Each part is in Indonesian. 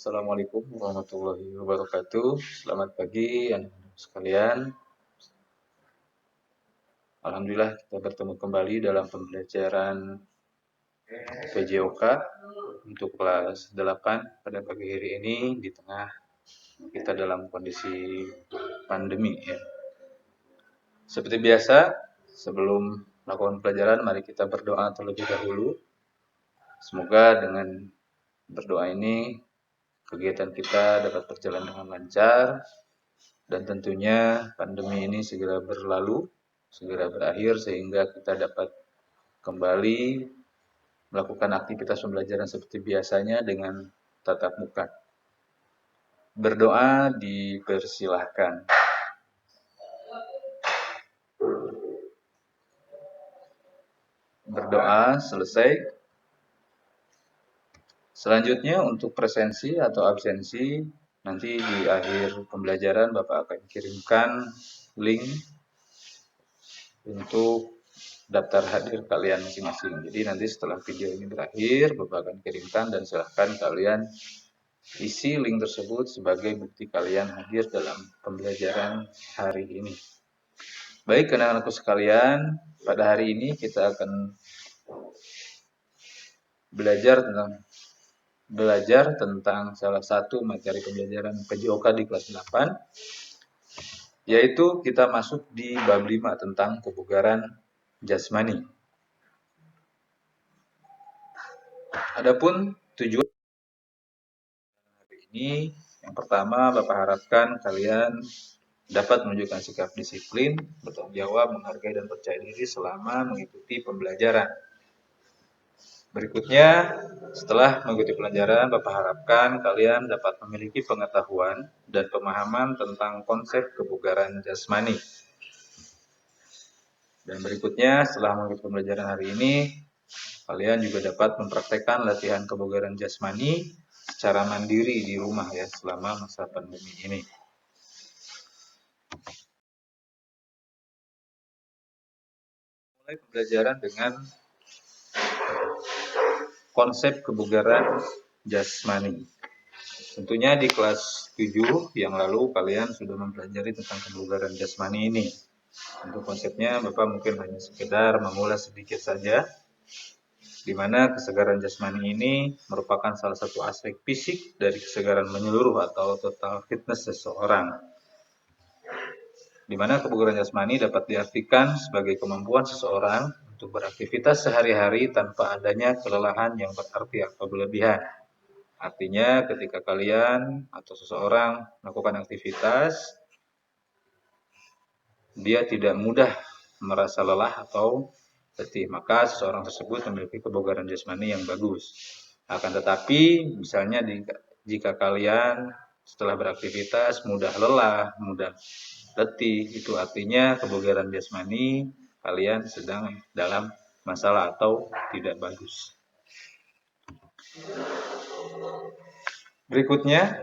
Assalamualaikum warahmatullahi wabarakatuh. Selamat pagi anak-anak sekalian. Alhamdulillah kita bertemu kembali dalam pembelajaran PJOK untuk kelas 8 pada pagi hari ini di tengah kita dalam kondisi pandemi ya. Seperti biasa, sebelum melakukan pelajaran mari kita berdoa terlebih dahulu. Semoga dengan berdoa ini kegiatan kita dapat berjalan dengan lancar dan tentunya pandemi ini segera berlalu, segera berakhir sehingga kita dapat kembali melakukan aktivitas pembelajaran seperti biasanya dengan tatap muka. Berdoa dipersilahkan. Berdoa selesai. Selanjutnya untuk presensi atau absensi, nanti di akhir pembelajaran Bapak akan kirimkan link untuk daftar hadir kalian masing-masing. Jadi nanti setelah video ini berakhir, Bapak akan kirimkan dan silahkan kalian isi link tersebut sebagai bukti kalian hadir dalam pembelajaran hari ini. Baik anak-anakku sekalian, pada hari ini kita akan belajar tentang salah satu materi pembelajaran PJOK di kelas 8, yaitu kita masuk di bab 5 tentang kebugaran jasmani. Adapun tujuan hari ini, yang pertama Bapak harapkan kalian dapat menunjukkan sikap disiplin, bertanggung jawab, menghargai dan percaya diri selama mengikuti pembelajaran. Berikutnya, setelah mengikuti pelajaran, Bapak harapkan kalian dapat memiliki pengetahuan dan pemahaman tentang konsep kebugaran jasmani. Dan berikutnya, setelah mengikuti pembelajaran hari ini, kalian juga dapat mempraktekkan latihan kebugaran jasmani secara mandiri di rumah ya selama masa pandemi ini. Mulai pembelajaran dengan konsep kebugaran jasmani. Tentunya di kelas 7 yang lalu kalian sudah mempelajari tentang kebugaran jasmani ini. Untuk konsepnya Bapak mungkin hanya sekedar mengulas sedikit saja, di mana kesegaran jasmani ini merupakan salah satu aspek fisik dari kesegaran menyeluruh atau total fitness seseorang. Di mana kebugaran jasmani dapat diartikan sebagai kemampuan seseorang untuk beraktivitas sehari-hari tanpa adanya kelelahan yang berarti atau berlebihan. Artinya ketika kalian atau seseorang melakukan aktivitas, dia tidak mudah merasa lelah atau letih, maka seseorang tersebut memiliki kebugaran jasmani yang bagus. Akan tetapi, misalnya jika kalian setelah beraktivitas mudah lelah, mudah letih, itu artinya kebugaran jasmani kalian sedang dalam masalah atau tidak bagus. Berikutnya,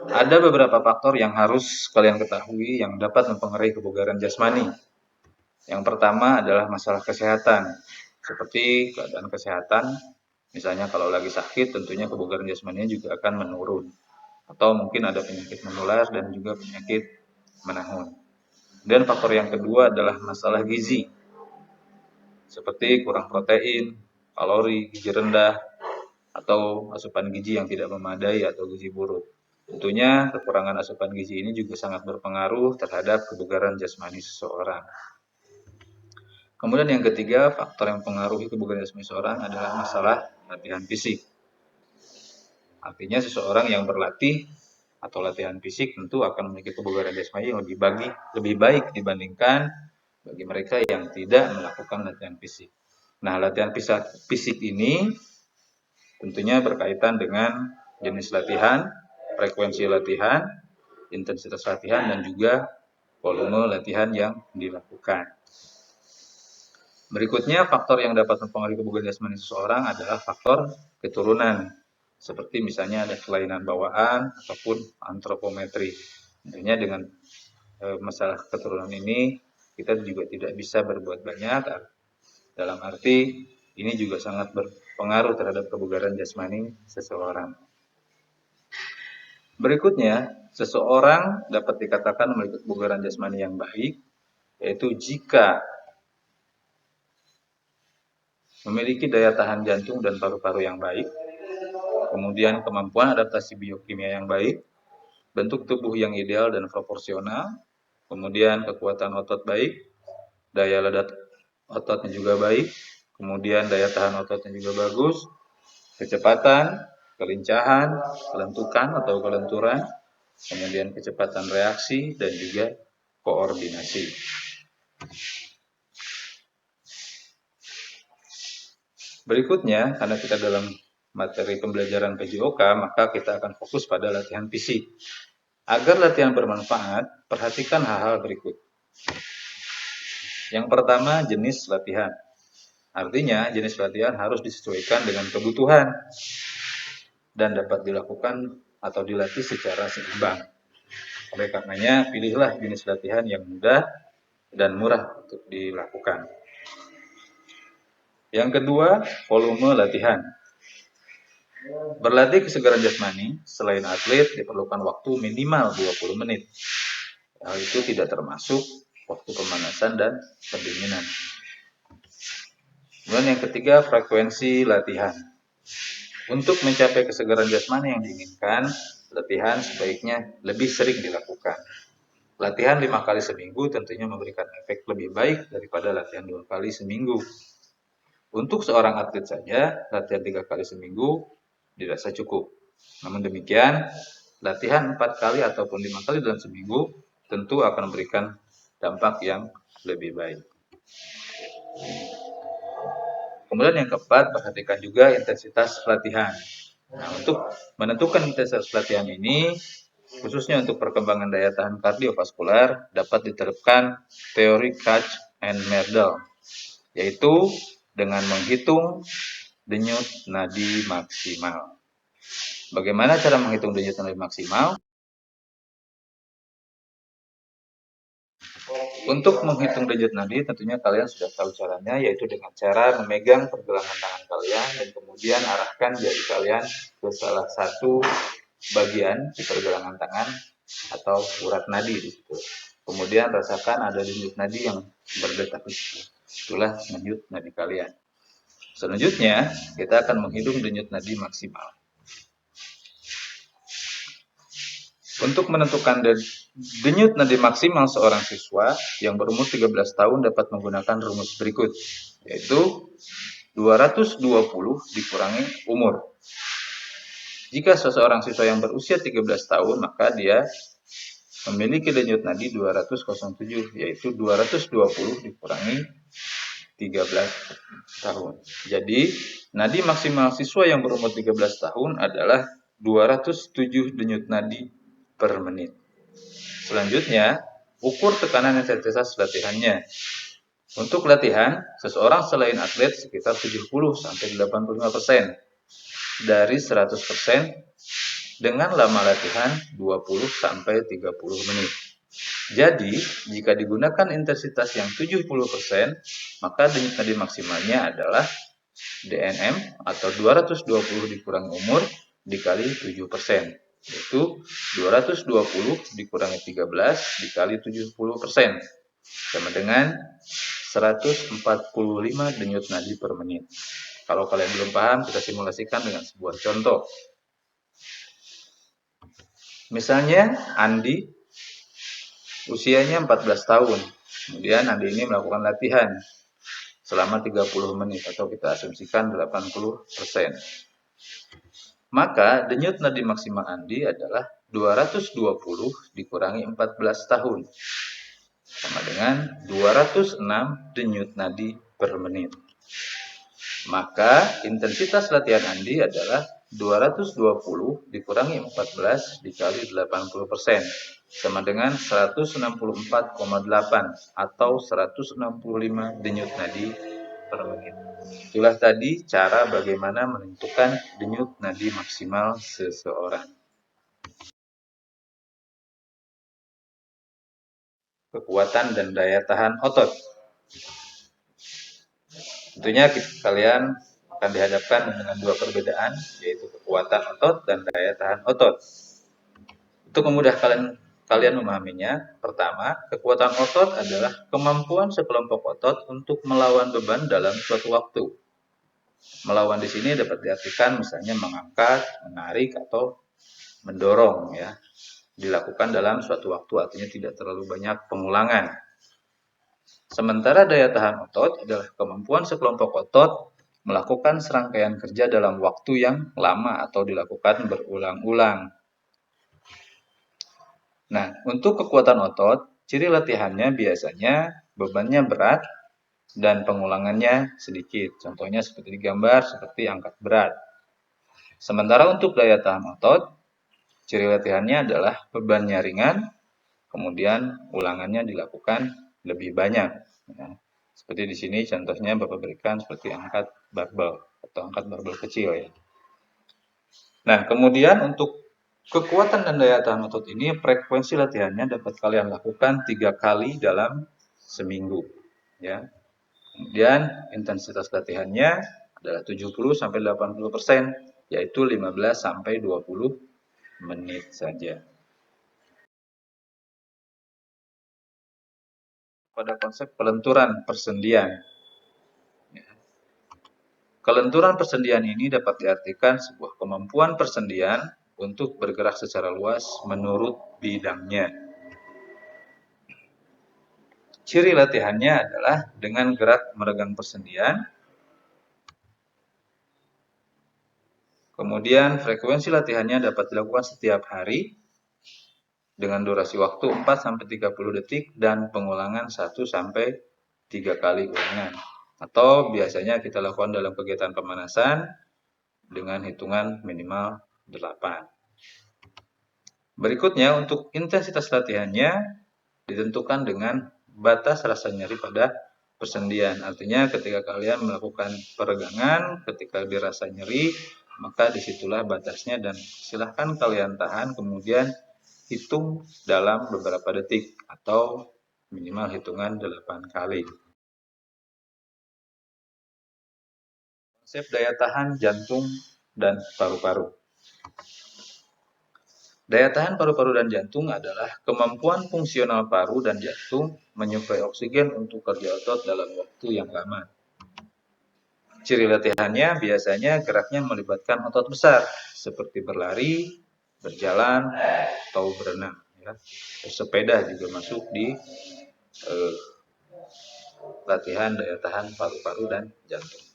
ada beberapa faktor yang harus kalian ketahui yang dapat mempengaruhi kebugaran jasmani. Yang pertama adalah masalah kesehatan, seperti keadaan kesehatan. Misalnya kalau lagi sakit, tentunya kebugaran jasmaninya juga akan menurun. Atau mungkin ada penyakit menular dan juga penyakit menahun. Dan faktor yang kedua adalah masalah gizi, seperti kurang protein, kalori, gizi rendah, atau asupan gizi yang tidak memadai atau gizi buruk. Tentunya kekurangan asupan gizi ini juga sangat berpengaruh terhadap kebugaran jasmani seseorang. Kemudian yang ketiga, faktor yang mempengaruhi kebugaran jasmani seseorang adalah masalah latihan fisik. Artinya seseorang yang berlatih atau latihan fisik tentu akan memiliki kebugaran jasmani yang lebih baik dibandingkan bagi mereka yang tidak melakukan latihan fisik. Nah, latihan fisik ini tentunya berkaitan dengan jenis latihan, frekuensi latihan, intensitas latihan, dan juga volume latihan yang dilakukan. Berikutnya, faktor yang dapat mempengaruhi kebugaran jasmani seseorang adalah faktor keturunan, seperti misalnya ada kelainan bawaan ataupun antropometri. Tentunya dengan masalah keturunan ini, kita juga tidak bisa berbuat banyak, dalam arti Ini juga sangat berpengaruh terhadap kebugaran jasmani seseorang. Berikutnya, seseorang dapat dikatakan memiliki kebugaran jasmani yang baik, yaitu jika memiliki daya tahan jantung dan paru-paru yang baik, kemudian kemampuan adaptasi biokimia yang baik, bentuk tubuh yang ideal dan proporsional, kemudian kekuatan otot baik, daya ledak ototnya juga baik, kemudian daya tahan ototnya juga bagus, kecepatan, kelincahan, kelentukan atau kelenturan, kemudian kecepatan reaksi, dan juga koordinasi. Berikutnya, karena kita dalam materi pembelajaran PJOK, maka kita akan fokus pada latihan fisik. Agar latihan bermanfaat, perhatikan hal-hal berikut. Yang pertama, jenis latihan. Artinya, jenis latihan harus disesuaikan dengan kebutuhan dan dapat dilakukan atau dilatih secara seimbang. Oleh karenanya, pilihlah jenis latihan yang mudah dan murah untuk dilakukan. Yang kedua, volume latihan. Berlatih kesegaran jasmani, selain atlet diperlukan waktu minimal 20 menit. Hal itu tidak termasuk waktu pemanasan dan pendinginan. Kemudian yang ketiga, frekuensi latihan. Untuk mencapai kesegaran jasmani yang diinginkan, latihan sebaiknya lebih sering dilakukan. Latihan 5 kali seminggu tentunya memberikan efek lebih baik daripada latihan 2 kali seminggu. Untuk seorang atlet saja, latihan 3 kali seminggu dirasa cukup. Namun demikian, latihan 4 kali ataupun 5 kali dalam seminggu tentu akan memberikan dampak yang lebih baik. Kemudian yang keempat, perhatikan juga intensitas latihan. Nah, untuk menentukan intensitas latihan ini, khususnya untuk perkembangan daya tahan kardiovaskular, dapat diterapkan teori Koch and Merdel, yaitu dengan menghitung denyut nadi maksimal. Bagaimana cara menghitung denyut nadi maksimal? Untuk menghitung denyut nadi tentunya kalian sudah tahu caranya, yaitu dengan cara memegang pergelangan tangan kalian dan kemudian arahkan jari kalian ke salah satu bagian di pergelangan tangan atau urat nadi di situ. Kemudian rasakan ada denyut nadi yang berdetak di situ. Itulah denyut nadi kalian. Selanjutnya, kita akan menghitung denyut nadi maksimal. Untuk menentukan denyut nadi maksimal seorang siswa yang berumur 13 tahun dapat menggunakan rumus berikut, yaitu 220 dikurangi umur. Jika seseorang siswa yang berusia 13 tahun, maka dia memiliki denyut nadi 207, yaitu 220 dikurangi 13 tahun. Jadi, nadi maksimal siswa yang berumur 13 tahun adalah 207 denyut nadi per menit. Selanjutnya, ukur tekanan intensitas latihannya. Untuk latihan, seseorang selain atlet sekitar 70-85% dari 100% dengan lama latihan 20-30 menit. Jadi, jika digunakan intensitas yang 70%, maka denyut nadi maksimalnya adalah DNM atau 220 dikurangi umur dikali 7%. Yaitu 220 dikurangi 13 dikali 70%. Sama dengan 145 denyut nadi per menit. Kalau kalian belum paham, kita simulasikan dengan sebuah contoh. Misalnya Andi usianya 14 tahun. Kemudian Andi ini melakukan latihan selama 30 menit atau kita asumsikan 80%. Maka denyut nadi maksimal Andi adalah 220 dikurangi 14 tahun. Sama dengan 206 denyut nadi per menit. Maka intensitas latihan Andi adalah 220 dikurangi 14 dikali 80%. Sama dengan 164,8 atau 165 denyut nadi per menit. Itulah tadi cara bagaimana menentukan denyut nadi maksimal seseorang. Kekuatan dan daya tahan otot. Tentunya kalian akan dihadapkan dengan dua perbedaan, yaitu kekuatan otot dan daya tahan otot. Untuk memudahkan kalian memahaminya, pertama, kekuatan otot adalah kemampuan sekelompok otot untuk melawan beban dalam suatu waktu. Melawan di sini dapat diartikan misalnya mengangkat, menarik, atau mendorong, ya. Dilakukan dalam suatu waktu, artinya tidak terlalu banyak pengulangan. Sementara daya tahan otot adalah kemampuan sekelompok otot melakukan serangkaian kerja dalam waktu yang lama atau dilakukan berulang-ulang. Nah, untuk kekuatan otot, ciri latihannya biasanya bebannya berat dan pengulangannya sedikit. Contohnya seperti digambar, seperti angkat berat. Sementara untuk daya tahan otot, ciri latihannya adalah bebannya ringan, kemudian ulangannya dilakukan lebih banyak. Ya. Seperti di sini contohnya Bapak berikan seperti angkat barbel atau angkat barbel kecil, ya. Nah, kemudian untuk kekuatan dan daya tahan otot ini frekuensi latihannya dapat kalian lakukan 3 kali dalam seminggu, ya. Kemudian intensitas latihannya adalah 70 sampai 80%, yaitu 15 sampai 20 menit saja. Pada konsep kelenturan persendian. Kelenturan persendian ini dapat diartikan sebuah kemampuan persendian untuk bergerak secara luas menurut bidangnya. Ciri latihannya adalah dengan gerak meregang persendian, kemudian frekuensi latihannya dapat dilakukan setiap hari dengan durasi waktu 4-30 detik dan pengulangan 1-3 kali ulangan. Atau biasanya kita lakukan dalam kegiatan pemanasan dengan hitungan minimal 8. Berikutnya, untuk intensitas latihannya ditentukan dengan batas rasa nyeri pada persendian. Artinya ketika kalian melakukan peregangan, ketika dirasa nyeri, maka disitulah batasnya dan silahkan kalian tahan, kemudian hitung dalam beberapa detik atau minimal hitungan 8 kali. Konsep daya tahan jantung dan paru-paru. Daya tahan paru-paru dan jantung adalah kemampuan fungsional paru dan jantung menyuplai oksigen untuk kerja otot dalam waktu yang lama. Ciri latihannya biasanya geraknya melibatkan otot besar, seperti berlari, berjalan, atau berenang. Ya. Bersepeda juga masuk di latihan daya tahan paru-paru dan jantung.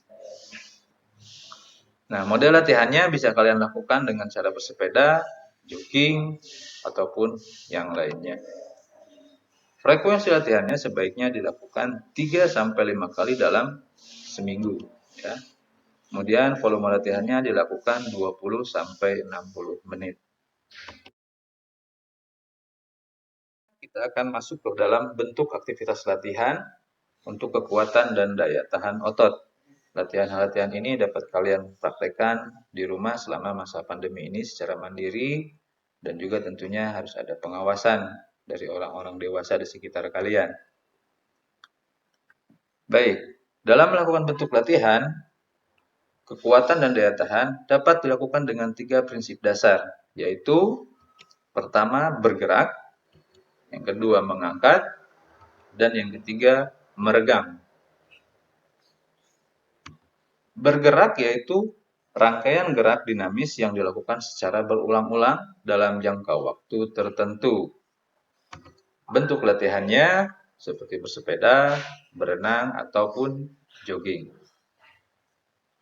Nah, model latihannya bisa kalian lakukan dengan cara bersepeda, jogging, ataupun yang lainnya. Frekuensi latihannya sebaiknya dilakukan 3-5 kali dalam seminggu, ya. Kemudian volume latihannya dilakukan 20-60 menit. Kita akan masuk ke dalam bentuk aktivitas latihan untuk kekuatan dan daya tahan otot. Latihan-latihan ini dapat kalian praktekkan di rumah selama masa pandemi ini secara mandiri, dan juga tentunya harus ada pengawasan dari orang-orang dewasa di sekitar kalian. Baik, dalam melakukan bentuk latihan, kekuatan dan daya tahan dapat dilakukan dengan 3 prinsip dasar, yaitu pertama bergerak, yang kedua mengangkat, dan yang ketiga meregang. Bergerak yaitu rangkaian gerak dinamis yang dilakukan secara berulang-ulang dalam jangka waktu tertentu. Bentuk latihannya seperti bersepeda, berenang, ataupun jogging.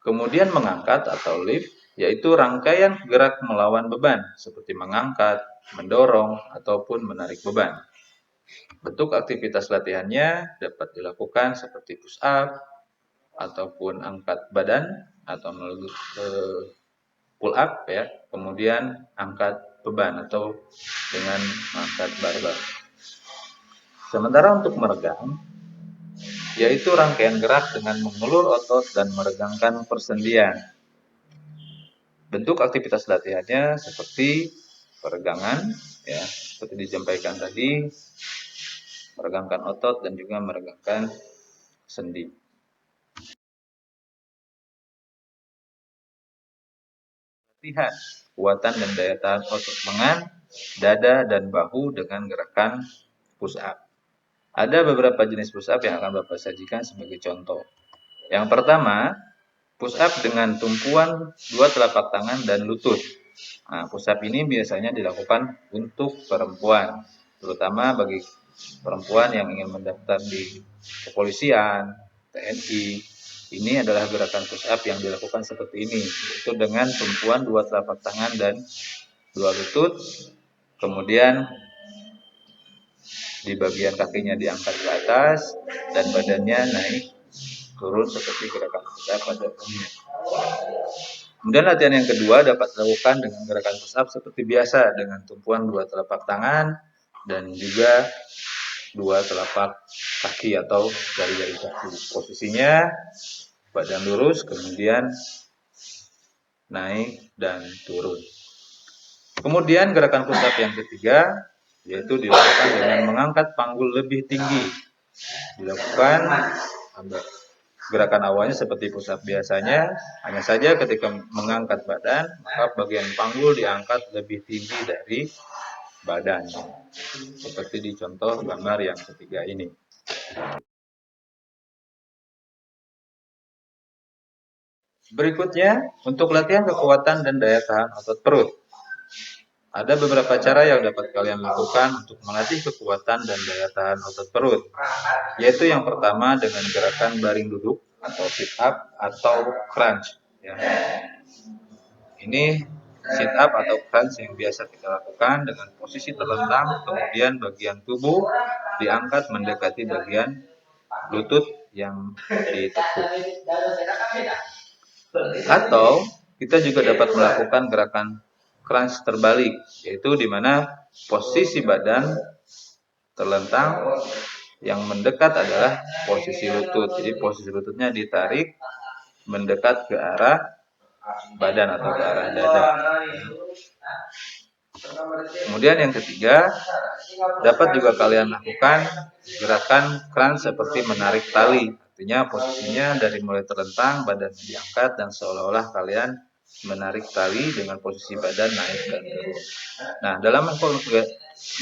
Kemudian mengangkat atau lift, yaitu rangkaian gerak melawan beban, seperti mengangkat, mendorong, ataupun menarik beban. Bentuk aktivitas latihannya dapat dilakukan seperti push up, ataupun angkat badan, atau melalui pull up, ya. Kemudian angkat beban atau dengan mengangkat barbel. Sementara untuk meregang, yaitu rangkaian gerak dengan mengulur otot dan meregangkan persendian. Bentuk aktivitas latihannya seperti peregangan, ya, seperti disampaikan tadi, meregangkan otot dan juga meregangkan sendi. latihan kekuatan dan daya tahan otot lengan, dada, dan bahu dengan gerakan push up. Ada beberapa jenis push up yang akan Bapak sajikan sebagai contoh. Yang pertama, push up dengan tumpuan dua telapak tangan dan lutut. Nah, push up ini biasanya dilakukan untuk perempuan, terutama bagi perempuan yang ingin mendaftar di kepolisian, TNI. Ini adalah gerakan push up yang dilakukan seperti ini, yaitu dengan tumpuan dua telapak tangan dan dua lutut, kemudian di bagian kakinya diangkat ke atas dan badannya naik turun seperti gerakan push up pada umumnya. Kemudian latihan yang kedua dapat dilakukan dengan gerakan push up seperti biasa dengan tumpuan dua telapak tangan dan juga dua telapak kaki atau jari-jari kaki. Posisinya badan lurus, kemudian naik dan turun. Kemudian gerakan push up yang ketiga yaitu dilakukan dengan mengangkat panggul lebih tinggi. Dilakukan gerakan awalnya seperti push up biasanya, hanya saja ketika mengangkat badan, maka bagian panggul diangkat lebih tinggi dari badan. Seperti di contoh gambar yang ketiga ini. Berikutnya, untuk latihan kekuatan dan daya tahan otot perut. Ada beberapa cara yang dapat kalian lakukan untuk melatih kekuatan dan daya tahan otot perut. Yaitu yang pertama dengan gerakan baring duduk atau sit up atau crunch. Ya. Ini sit up atau crunch yang biasa kita lakukan dengan posisi terlentang, kemudian bagian tubuh diangkat mendekati bagian lutut yang ditekuk. Atau kita juga dapat melakukan gerakan crunch terbalik, yaitu di mana posisi badan terlentang, yang mendekat adalah posisi lutut. Jadi posisi lututnya ditarik mendekat ke arah badan atau ke arah dada. Kemudian yang ketiga, dapat juga kalian lakukan gerakan crunch seperti menarik tali. Artinya posisinya dari mulai terlentang, badan diangkat dan seolah-olah kalian menarik tali dengan posisi badan naik dan turun. Nah,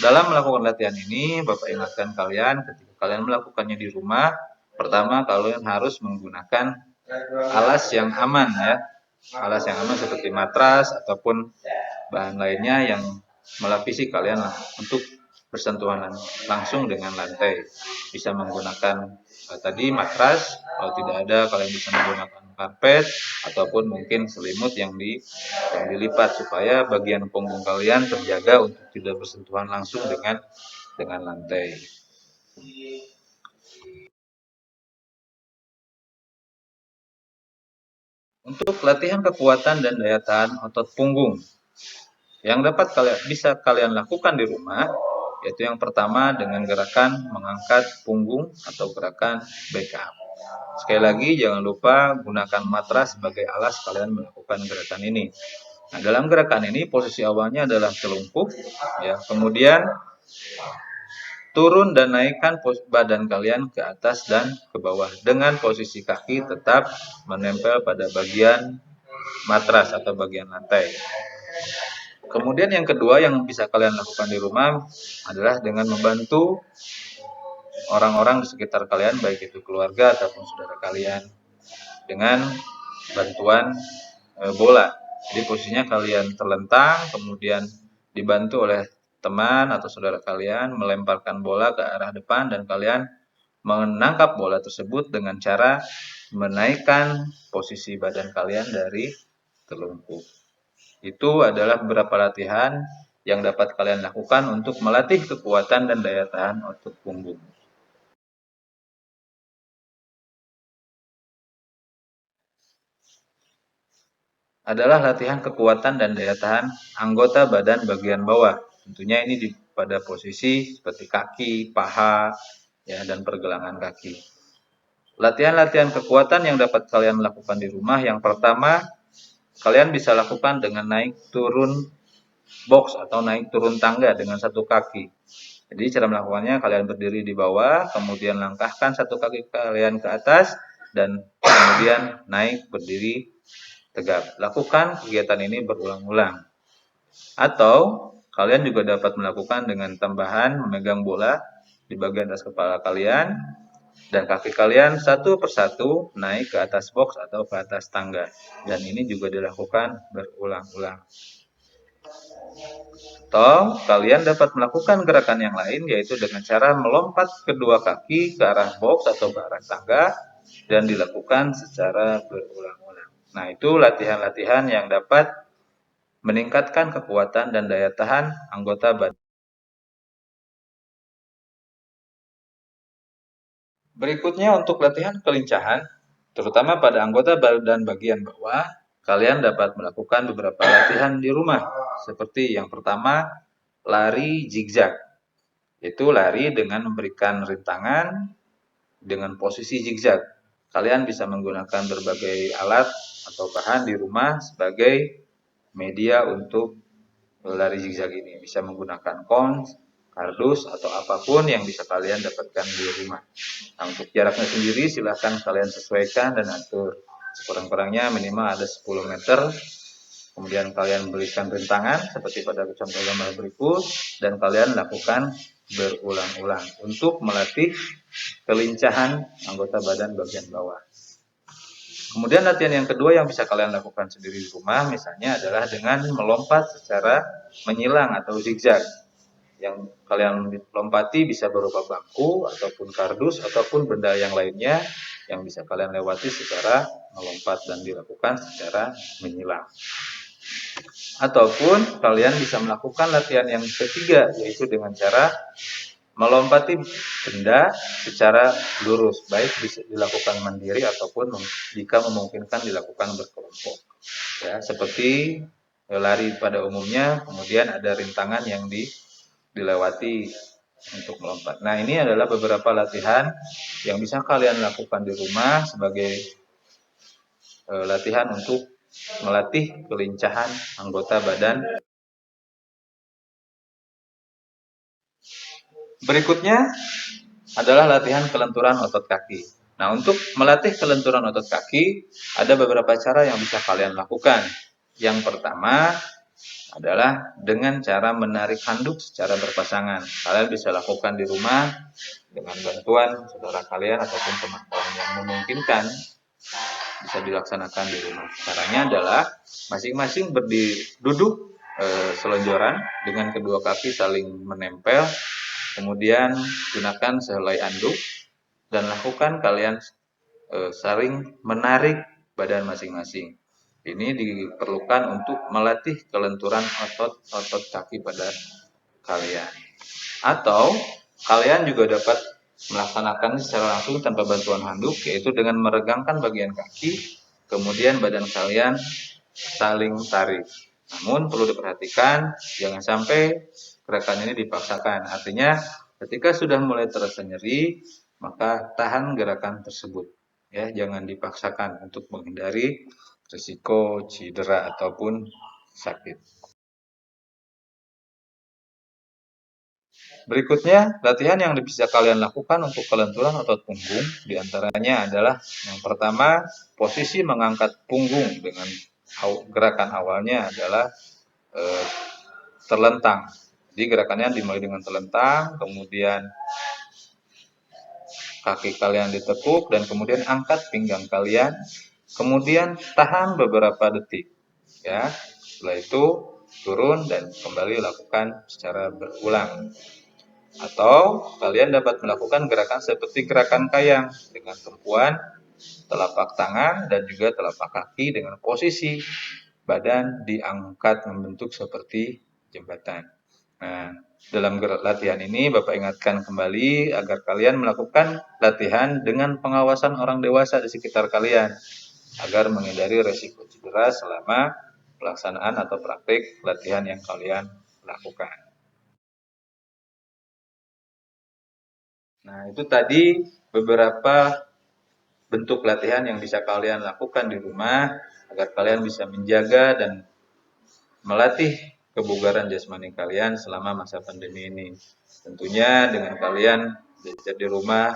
dalam melakukan latihan ini, Bapak ingatkan kalian ketika kalian melakukannya di rumah, pertama kalian harus menggunakan alas yang aman ya. Alas yang aman seperti matras ataupun bahan lainnya yang melapisi kalian untuk bersentuhan langsung dengan lantai. Bisa menggunakan tadi matras, kalau tidak ada kalian bisa menggunakan karpet ataupun mungkin selimut yang dilipat supaya bagian punggung kalian terjaga untuk tidak bersentuhan langsung dengan lantai. Untuk latihan kekuatan dan daya tahan otot punggung yang dapat bisa kalian lakukan di rumah, yaitu yang pertama dengan gerakan mengangkat punggung atau gerakan back up. Sekali lagi jangan lupa gunakan matras sebagai alas kalian melakukan gerakan ini. Nah, dalam gerakan ini posisi awalnya adalah telungkup, ya. Kemudian turun dan naikkan badan kalian ke atas dan ke bawah dengan posisi kaki tetap menempel pada bagian matras atau bagian lantai. Kemudian yang kedua yang bisa kalian lakukan di rumah adalah dengan membantu orang-orang di sekitar kalian, baik itu keluarga ataupun saudara kalian, dengan bantuan bola. Jadi posisinya kalian terlentang, kemudian dibantu oleh teman atau saudara kalian melemparkan bola ke arah depan dan kalian menangkap bola tersebut dengan cara menaikkan posisi badan kalian dari telungkup. Itu adalah beberapa latihan yang dapat kalian lakukan untuk melatih kekuatan dan daya tahan otot punggung. Adalah latihan kekuatan dan daya tahan anggota badan bagian bawah. Tentunya ini pada posisi seperti kaki, paha, ya, dan pergelangan kaki. Latihan-latihan kekuatan yang dapat kalian lakukan di rumah, yang pertama, kalian bisa lakukan dengan naik turun box atau naik turun tangga dengan satu kaki. Jadi cara melakukannya, kalian berdiri di bawah, kemudian langkahkan satu kaki kalian ke atas, dan kemudian naik berdiri tegap. Lakukan kegiatan ini berulang-ulang. Atau kalian juga dapat melakukan dengan tambahan memegang bola di bagian atas kepala kalian dan kaki kalian satu persatu naik ke atas box atau ke atas tangga. Dan ini juga dilakukan berulang-ulang. Atau kalian dapat melakukan gerakan yang lain yaitu dengan cara melompat kedua kaki ke arah box atau ke arah tangga dan dilakukan secara berulang-ulang. Nah, itu latihan-latihan yang dapat meningkatkan kekuatan dan daya tahan anggota badan. Berikutnya untuk latihan kelincahan, terutama pada anggota badan bagian bawah, kalian dapat melakukan beberapa latihan di rumah. Seperti yang pertama, lari zigzag. Itu lari dengan memberikan rintangan dengan posisi zigzag. Kalian bisa menggunakan berbagai alat atau bahan di rumah sebagai media untuk lari zigzag ini. Bisa menggunakan kon, kardus, atau apapun yang bisa kalian dapatkan di rumah. Nah, untuk jaraknya sendiri silahkan kalian sesuaikan dan atur. Sekurang-kurangnya minimal ada 10 meter. Kemudian kalian berikan rintangan seperti pada contoh gambar berikut dan kalian lakukan berulang-ulang untuk melatih kelincahan anggota badan bagian bawah. Kemudian latihan yang kedua yang bisa kalian lakukan sendiri di rumah misalnya adalah dengan melompat secara menyilang atau zigzag. Yang kalian lompati bisa berupa bangku ataupun kardus ataupun benda yang lainnya yang bisa kalian lewati secara melompat dan dilakukan secara menyilang. Ataupun kalian bisa melakukan latihan yang ketiga yaitu dengan cara melompati benda secara lurus, baik bisa dilakukan mandiri ataupun jika memungkinkan dilakukan berkelompok. Ya, seperti lari pada umumnya, kemudian ada rintangan yang dilewati untuk melompat. Nah, ini adalah beberapa latihan yang bisa kalian lakukan di rumah sebagai latihan untuk melatih kelincahan anggota badan. Berikutnya adalah latihan kelenturan otot kaki. Nah, untuk melatih kelenturan otot kaki, ada beberapa cara yang bisa kalian lakukan. Yang pertama adalah dengan cara menarik handuk secara berpasangan. Kalian bisa lakukan di rumah dengan bantuan saudara kalian ataupun teman kalian yang memungkinkan, bisa dilaksanakan di rumah. Caranya adalah masing-masing duduk selonjoran dengan kedua kaki saling menempel, kemudian gunakan sehelai anduk dan lakukan kalian saling menarik badan masing-masing. Ini diperlukan untuk melatih kelenturan otot kaki pada kalian. Atau kalian juga dapat melaksanakan secara langsung tanpa bantuan handuk, yaitu dengan meregangkan bagian kaki, kemudian badan kalian saling tarik. Namun perlu diperhatikan, jangan sampai gerakan ini dipaksakan. Artinya, ketika sudah mulai terasa nyeri, maka tahan gerakan tersebut. Ya, jangan dipaksakan untuk menghindari risiko cedera ataupun sakit. Berikutnya, latihan yang bisa kalian lakukan untuk kelenturan otot punggung diantaranya adalah yang pertama, posisi mengangkat punggung dengan gerakan awalnya adalah terlentang. Jadi gerakannya dimulai dengan terlentang, kemudian kaki kalian ditekuk dan kemudian angkat pinggang kalian, kemudian tahan beberapa detik. Ya, setelah itu turun dan kembali lakukan secara berulang. Atau kalian dapat melakukan gerakan seperti gerakan kayang dengan tumpuan telapak tangan dan juga telapak kaki dengan posisi badan diangkat membentuk seperti jembatan. Nah, dalam latihan ini Bapak ingatkan kembali agar kalian melakukan latihan dengan pengawasan orang dewasa di sekitar kalian agar menghindari resiko cedera selama pelaksanaan atau praktik latihan yang kalian lakukan. Nah, itu tadi beberapa bentuk latihan yang bisa kalian lakukan di rumah agar kalian bisa menjaga dan melatih kebugaran jasmani kalian selama masa pandemi ini. Tentunya dengan kalian belajar di rumah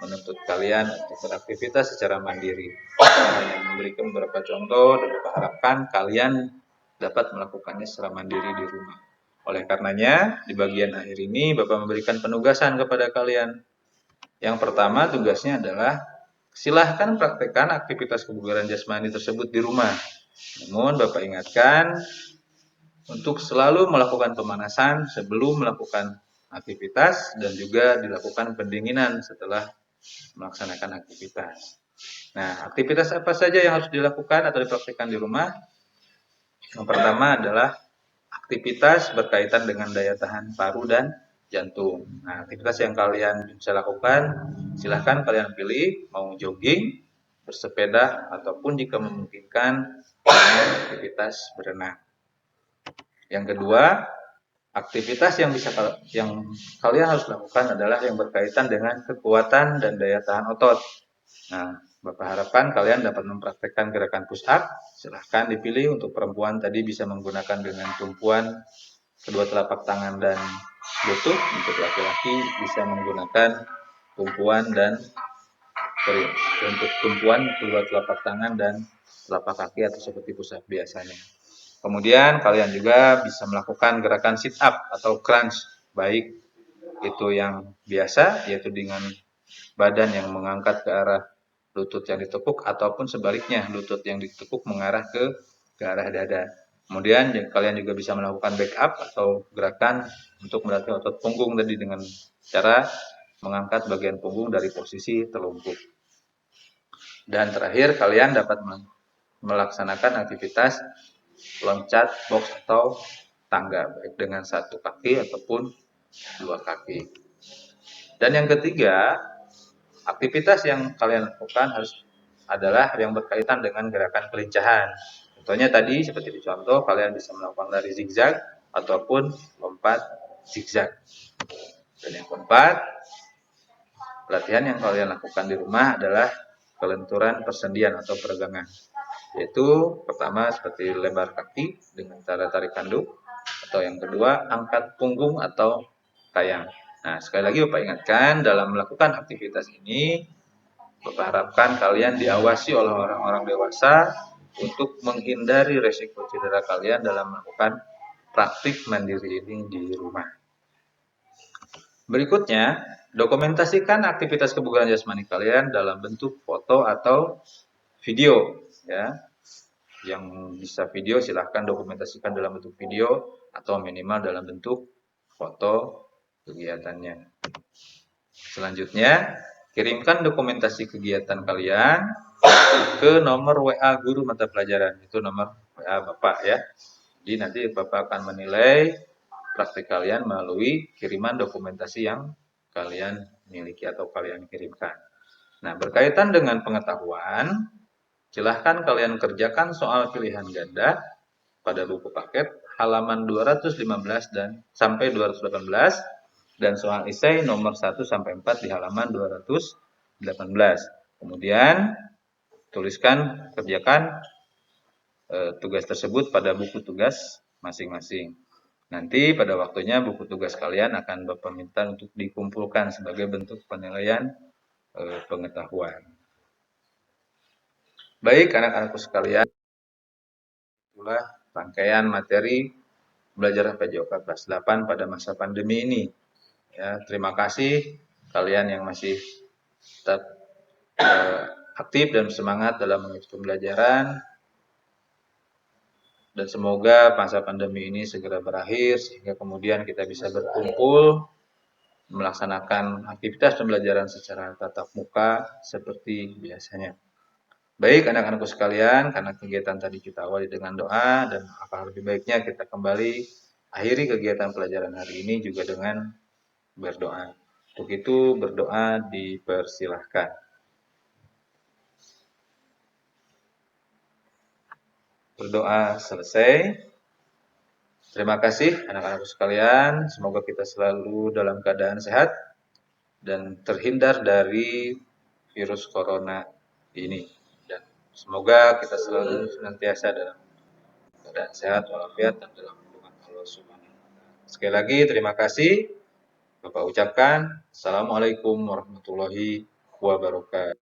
menuntut kalian untuk beraktivitas secara mandiri. Saya hanya memberikan beberapa contoh dan Bapak harapkan kalian dapat melakukannya secara mandiri di rumah. Oleh karenanya, di bagian akhir ini Bapak memberikan penugasan kepada kalian. Yang pertama tugasnya adalah silahkan praktekkan aktivitas kebugaran jasmani tersebut di rumah. Namun Bapak ingatkan untuk selalu melakukan pemanasan sebelum melakukan aktivitas dan juga dilakukan pendinginan setelah melaksanakan aktivitas. Nah, aktivitas apa saja yang harus dilakukan atau dipraktikkan di rumah? Yang pertama adalah aktivitas berkaitan dengan daya tahan paru dan jantung. Nah, aktivitas yang kalian bisa lakukan, silahkan kalian pilih mau jogging, bersepeda, ataupun jika memungkinkan aktivitas berenang. Yang kedua, aktivitas yang kalian harus lakukan adalah yang berkaitan dengan kekuatan dan daya tahan otot. Nah, Bapak harapkan kalian dapat mempraktekkan gerakan push up. Silahkan dipilih untuk perempuan tadi bisa menggunakan dengan tumpuan kedua telapak tangan dan lutut. Untuk laki-laki bisa menggunakan tumpuan untuk tumpuan kedua telapak tangan dan telapak kaki atau seperti push up biasanya. Kemudian kalian juga bisa melakukan gerakan sit up atau crunch, baik itu yang biasa yaitu dengan badan yang mengangkat ke arah lutut yang ditekuk ataupun sebaliknya lutut yang ditekuk mengarah ke arah dada. Kemudian kalian juga bisa melakukan back up atau gerakan untuk melatih otot punggung tadi dengan cara mengangkat bagian punggung dari posisi telungkup. Dan terakhir kalian dapat melaksanakan aktivitas loncat box atau tangga baik dengan satu kaki ataupun dua kaki. Dan yang ketiga, aktivitas yang kalian lakukan adalah yang berkaitan dengan gerakan kelincahan. Contohnya tadi seperti di contoh kalian bisa melakukan lari zigzag ataupun lompat zigzag. Dan yang keempat, latihan yang kalian lakukan di rumah adalah kelenturan persendian atau peregangan. Yaitu pertama seperti lebar kaki dengan cara tarik handuk, atau yang kedua angkat punggung atau tayang. Nah, sekali lagi Bapak ingatkan dalam melakukan aktivitas ini Bapak harapkan kalian diawasi oleh orang-orang dewasa untuk menghindari resiko cedera kalian dalam melakukan praktik mandiri ini di rumah. Berikutnya, dokumentasikan aktivitas kebugaran jasmani kalian dalam bentuk foto atau video, ya. Yang bisa video silahkan dokumentasikan dalam bentuk video atau minimal dalam bentuk foto kegiatannya. Selanjutnya, kirimkan dokumentasi kegiatan kalian ke nomor WA guru mata pelajaran. Itu nomor WA Bapak ya. Jadi nanti Bapak akan menilai praktik kalian melalui kiriman dokumentasi yang kalian miliki atau kalian kirimkan. Nah, berkaitan dengan pengetahuan, silahkan kalian kerjakan soal pilihan ganda pada buku paket halaman 215 dan sampai 218 dan soal esai nomor 1 sampai 4 di halaman 218. Kemudian kerjakan tugas tersebut pada buku tugas masing-masing. Nanti pada waktunya buku tugas kalian akan Bapak minta untuk dikumpulkan sebagai bentuk penilaian pengetahuan. Baik anak-anakku sekalian, itulah rangkaian materi belajar PJOK kelas 8 pada masa pandemi ini. Ya, terima kasih kalian yang masih tetap aktif dan semangat dalam mengikuti pembelajaran. Dan semoga masa pandemi ini segera berakhir sehingga kemudian kita bisa berkumpul melaksanakan aktivitas pembelajaran secara tatap muka seperti biasanya. Baik anak-anakku sekalian, karena kegiatan tadi kita awali dengan doa dan akan lebih baiknya kita kembali akhiri kegiatan pelajaran hari ini juga dengan berdoa. Untuk itu berdoa dipersilahkan. Berdoa selesai. Terima kasih anak-anakku sekalian. Semoga kita selalu dalam keadaan sehat dan terhindar dari virus corona ini. Dan semoga kita selalu senantiasa dalam keadaan sehat walafiat dan dalam lindungan Allah Subhanahu wa taala. Sekali lagi terima kasih. Bapak ucapkan Assalamualaikum warahmatullahi wabarakatuh.